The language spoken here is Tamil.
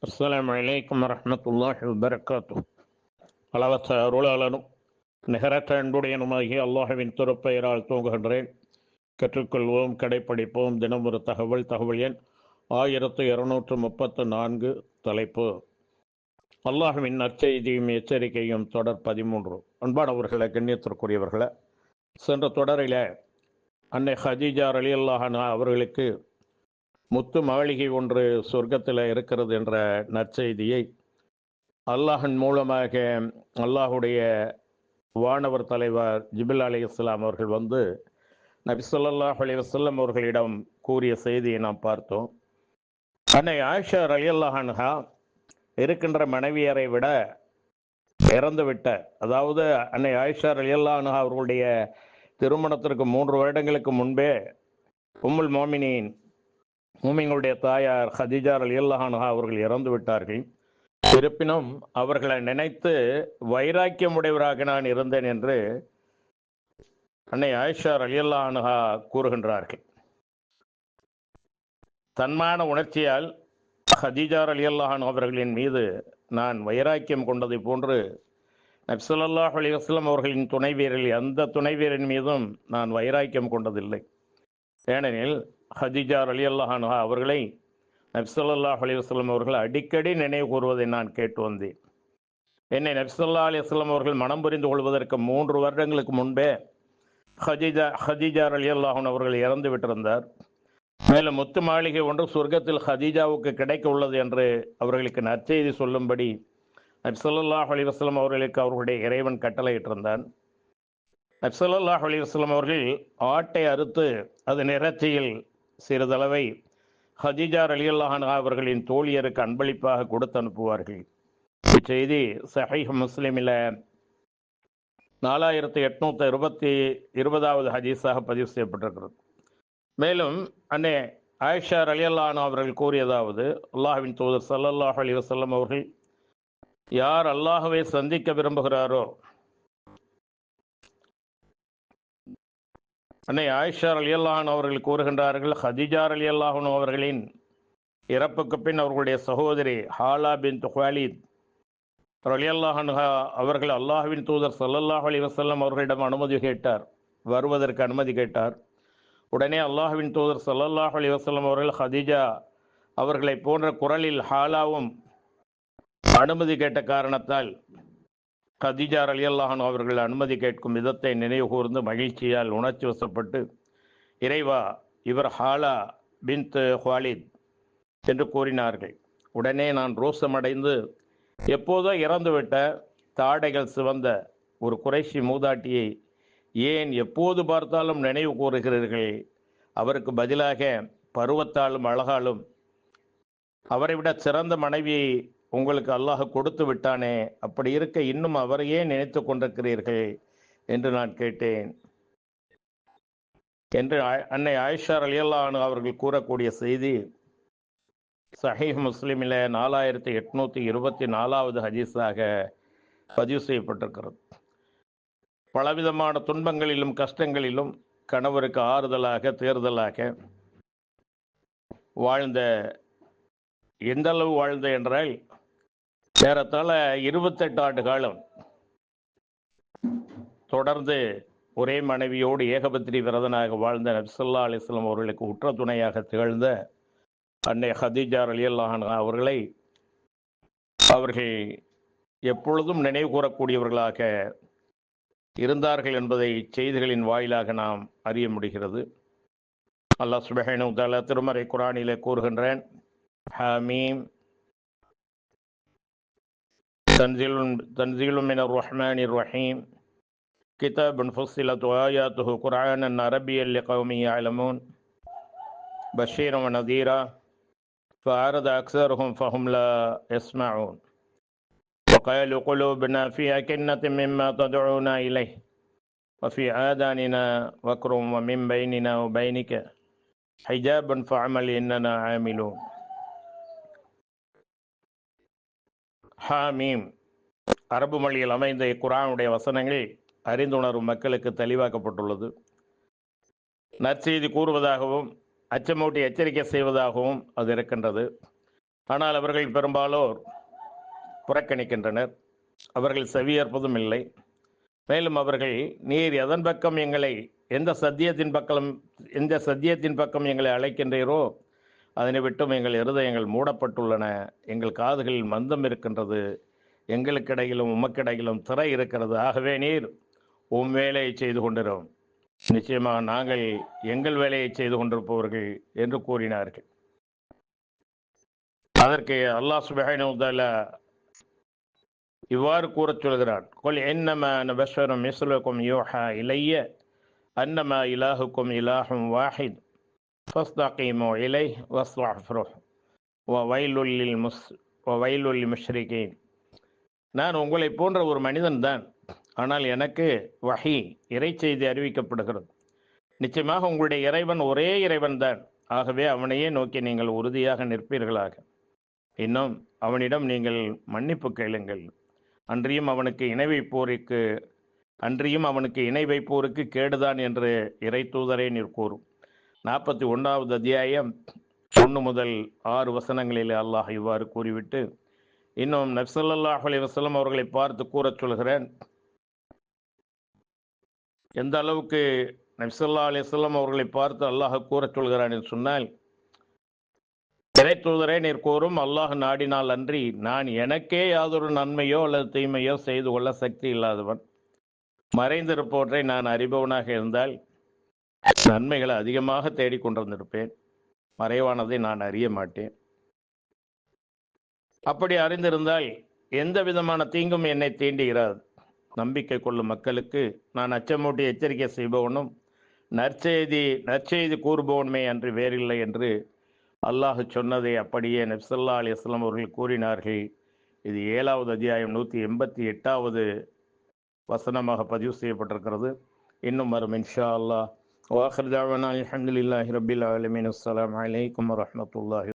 அஸ்ஸலாமு அலைக்கும் வரஹ்மத்துல்லாஹி வபரகாத்துஹு. அளவற்ற அருளாளனும் நிகரற்ற அன்புடையனுமாகிய அல்லாஹ்வின் திருப்பெயரால் துவங்குகின்றேன். கற்றுக்கொள்வோம், கடைப்பிடிப்போம். தினம் ஒரு தகவல் எண் 1234. தலைப்பு அல்லாஹ்வின் நற்செய்தியும் எச்சரிக்கையும். தொடர் 13. அன்பானவர்களை, கண்ணியத்திற்குரியவர்களை, சென்ற தொடரில் அன்னை ஹதீஜா ரலியல்லாஹு அன்ஹா அவர்களுக்கு முத்து மாளிகை ஒன்று சொர்க்கத்தில் இருக்கிறது என்ற நற்செய்தியை அல்லாஹின் மூலமாக அல்லாஹுடைய வானவர் தலைவர் ஜிப்ரீல் அலைஹிஸ்ஸலாம் அவர்கள் வந்து நபி ஸல்லல்லாஹு அலைஹி வஸல்லம் அவர்களிடம் கூறிய செய்தியை நாம் பார்த்தோம். அன்னை ஆயிஷா ரலியல்லாஹு அன்ஹா இருக்கின்ற மனைவியரை விட இறந்துவிட்ட, அதாவது அன்னை ஆயிஷா ரலியல்லாஹு அன்ஹா அவர்களுடைய திருமணத்திற்கு 3 வருடங்களுக்கு முன்பே உம்முல் மோமினின் மூமின்களுடைய தாயார் ஹதீஜா ரலியல்லாஹு அன்ஹா அவர்கள் இறந்து விட்டார்கள். இருப்பினும் அவர்களை நினைத்து வைராக்கியமுடையவராக நான் இருந்தேன் என்று அன்னை ஆயிஷா ரலியல்லாஹு அன்ஹா கூறுகின்றார்கள். தன்மான உணர்ச்சியால் ஹதீஜா ரலியல்லாஹு அன்ஹா அவர்களின் மீது நான் வைராக்கியம் கொண்டதை போன்று நபி ஸல்லல்லாஹு அலைஹி வஸல்லம் அவர்களின் துணைவியரில் எந்த துணைவியரின் மீதும் நான் வைராக்கியம் கொண்டதில்லை. ஏனெனில் ஹதீஜா ரலியல்லாஹு அன்ஹா அவர்களை நபி ஸல்லல்லாஹு அலைஹி வஸல்லம் அவர்கள் அடிக்கடி நினைவு கூறுவதை நான் கேட்டு வந்தேன். என்னை நபி ஸல்லல்லாஹு அலைஹி வஸல்லம் அவர்கள் மனம் புரிந்து கொள்வதற்கு 3 வருடங்களுக்கு முன்பே ஹதீஜா ரலியல்லாஹு அன்ஹா அவர்கள் இறந்து விட்டிருந்தார். மேலும் முத்து மாளிகை ஒன்று சொர்க்கத்தில் ஹதீஜாவுக்கு கிடைக்க உள்ளது என்று அவர்களுக்கு நற்செய்தி சொல்லும்படி நபி ஸல்லல்லாஹு அலைஹி வஸல்லம் அவர்களுக்கு அவர்களுடைய இறைவன் கட்டளையிட்டிருந்தான். நபி ஸல்லல்லாஹு அலைஹி வஸல்லம் அவர்கள் ஆட்டை அறுத்து அது இறைச்சியில் சிறிதளவை ஹதீஜா ரலியல்லாஹு அன்ஹா அவர்களின் தோழியருக்கு அன்பளிப்பாக கொடுத்து அனுப்புவார்கள். இச்செய்தி சஹீஹ் முஸ்லிமில் 4820வது ஹதீஸாக பதிவு செய்யப்பட்டிருக்கிறது. மேலும் அன்னை ஆயிஷா ரலியல்லாஹு அன்ஹா அவர்கள் கூறியதாவது, அல்லாஹ்வின் தூதர் ஸல்லல்லாஹு அலைஹி வஸல்லம் அவர்கள் யார் அல்லாஹ்வை சந்திக்க விரும்புகிறாரோ, அன்னை ஆயிஷா ரலியல்லாஹு அன்ஹா அவர்கள் கூறுகின்றார்கள், ஹதீஜா ரலியல்லாஹு அன்ஹா அவர்களின் இறப்புக்கு பின் அவர்களுடைய சகோதரி ஹாலா பின்த் குவைலித் ரலியல்லாஹு அன்ஹா அவர்கள் அல்லாஹ்வின் தூதர் ஸல்லல்லாஹு அலைஹி வஸல்லம் அவர்களிடம் அனுமதி கேட்டார், வருவதற்கு அனுமதி கேட்டார். உடனே அல்லாஹ்வின் தூதர் ஸல்லல்லாஹு அலைஹி வஸல்லம் அவர்கள் ஹதீஜா அவர்களை போன்ற குரலில் ஹாலாவும் அனுமதி கேட்ட காரணத்தால் ஹதீஜா ரலியல்லாஹு அன்ஹா அவர்கள் அனுமதி கேட்கும் விதத்தை நினைவு கூர்ந்து மகிழ்ச்சியால் உணர்ச்சி வசப்பட்டு, இறைவா, இவர் ஹாலா பின்த் குவைலித் என்று கூறினார்கள். உடனே நான் ரோசமடைந்து, எப்போதோ இறந்துவிட்ட தாடைகள் சிவந்த ஒரு குறைஷி மூதாட்டியை ஏன் எப்போது பார்த்தாலும் நினைவு கூறுகிறீர்கள்? அவருக்கு பதிலாக பருவத்தாலும் அழகாலும் அவரை விட சிறந்த மனைவியை உங்களுக்கு அல்லாஹ் கொடுத்து விட்டானே, அப்படி இருக்க இன்னும் அவரையே நினைத்து கொண்டிருக்கிறீர்கள் என்று நான் கேட்டேன் என்று அன்னை ஆயிஷா ரலியல்லாஹு அன்ஹா அவர்கள் கூறக்கூடிய செய்தி சஹீஹ் முஸ்லிமில் 4824வது ஹதீஸாக பதிவு செய்யப்பட்டிருக்கிறது. பலவிதமான துன்பங்களிலும் கஷ்டங்களிலும் கணவருக்கு ஆறுதலாக தேர்தலாக வாழ்ந்த, எந்த அளவு வாழ்ந்த என்றால் ஏறத்தாழ 28 ஆண்டு காலம் தொடர்ந்து ஒரே மனைவியோடு ஏகபத்திரி விரதனாக வாழ்ந்த நபி ஸல்லல்லாஹு அலைஹி வஸல்லம் அவர்களுக்கு உற்ற துணையாக திகழ்ந்த அன்னை ஹதீஜா ரலியல்லாஹு அன்ஹா அவர்களை அவர்கள் எப்பொழுதும் நினைவு கூறக்கூடியவர்களாக இருந்தார்கள் என்பதை செய்திகளின் வாயிலாக நாம் அறிய முடிகிறது. அல்லாஹ் சுப்ஹானஹு வ தஆலா திருமறை குர்ஆனிலே கூறுகின்றான், ஹாமீம் தன்சீலுன் மினர் ரஹ்மானிர் ரஹீம் கிதாபுன் ஃபுஸ்ஸிலத் ஆயாத்துஹு குர்ஆனன் அரபிய்யன் லிகௌமின் யஅலமூன் பஷீரன் வ நதீரா ஃபஅரத அக்ஸருஹும் ஃபஹும் லா யஸ்மஊன் وقالوا قلوبنا في أكنة مما تدعونا إليه وفي آذاننا وقر ومن بيننا وبينك حجاب فاعمل إننا عاملون. ஹாமீம் அரபு மொழியில் அமைந்த இக்குர்ஆனுடைய வசனங்கள் அறிந்துணரும் மக்களுக்கு தெளிவாக்கப்பட்டுள்ளது. நற்செய்தி கூறுவதாகவும் அச்சமூட்டி எச்சரிக்கை செய்வதாகவும் அது இருக்கின்றது. ஆனால் அவர்கள் பெரும்பாலோர் புறக்கணிக்கின்றனர். அவர்கள் செவியேற்பதும் இல்லை. மேலும் அவர்கள், நீர் எதன் பக்கம் எங்களை எந்த சத்தியத்தின் பக்கம் எங்களை அழைக்கின்றீரோ அதனை விட்டும் எங்கள் இருதயங்கள் மூடப்பட்டுள்ளன, எங்கள் காதுகளில் மந்தம் இருக்கின்றது, எங்களுக்கிடையிலும் உமக்கிடையிலும் திரை இருக்கிறது. ஆகவே நீர் உம் வேலையை செய்து கொண்டிரும், நிச்சயமாக நாங்கள் எங்கள் வேலையை செய்து கொண்டிருப்பவர்கள் என்று கூறினார்கள். அதற்கு அல்லாஹ் சுப்ஹானஹு வ தஆலா இவ்வாறு கூறச் சொல்கிறான், குல் இன்னமா அன பஷரும் மிஸ்லுக்கும் யூஹா இலைய அன்னமா இலாஹுக்கும் இலாஹும் வாஹித் ஃபஸ்தகீமு இலைஹி வஸ்தக்ஃபிருஹ் வவைலுல் லில் முஷ்ரிகீன். நான் உங்களை போன்ற ஒரு மனிதன் தான், ஆனால் எனக்கு வஹி இறைச்செய்தி அறிவிக்கப்படுகிறது. நிச்சயமாக உங்களுடைய இறைவன் ஒரே இறைவன் தான். ஆகவே அவனையே நோக்கி நீங்கள் உறுதியாக நிற்பீர்களாக. இன்னும் அவனிடம் நீங்கள் மன்னிப்பு கேளுங்கள். அன்றியும் அவனுக்கு இணை வைப்போருக்கு கேடுதான் என்று இறை தூதரே நீர் கூறும். 41வது அத்தியாயம் 1 முதல் 6 வசனங்களில் அல்லாஹ் இவ்வாறு கூறிவிட்டு இன்னும் நபி ஸல்லல்லாஹு அலைஹி வஸல்லம் அவர்களை பார்த்து கூறச் சொல்கிறேன். எந்த அளவுக்கு நபி ஸல்லல்லாஹு அலைஹி வஸல்லம் அவர்களை பார்த்து அல்லாஹ் கூறச் சொல்கிறான் என்று சொன்னால், இறை தூதரே நீர் கூறும், அல்லாஹ் நாடினால் அன்றி நான் எனக்கே யாதொரு நன்மையோ அல்லது தீமையோ செய்து கொள்ள சக்தி இல்லாதவன். மறைந்திருப்பவற்றை நான் அறிபவனாக இருந்தால் நன்மைகளை அதிகமாக தேடிக்கொண்டிருந்திருப்பேன். மறைவானதை நான் அறிய மாட்டேன். அப்படி அறிந்திருந்தால் எந்த விதமான தீங்கும் என்னை தீண்டுகிறாது. நம்பிக்கை கொள்ளும் மக்களுக்கு நான் அச்சமூட்டி எச்சரிக்கை செய்பவனும் நற்செய்தி கூறுபவனுமே அன்று வேறில்லை என்று அல்லாஹ் சொன்னதை அப்படியே நபி ஸல்லல்லாஹு அலைஹி வஸல்லம் அவர்கள் கூறினார்கள். இது 7வது அத்தியாயம் 188வது வசனமாக பதிவு செய்யப்பட்டிருக்கிறது. இன்னும் வரும் இன்ஷா அல்லாஹ். வாஹிர் தஅவானா அல்ஹம்துலில்லாஹி ரப்பில் ஆலமீன். அஸ்ஸலாமு அலைக்கும் வரஹ்மத்துல்லாஹி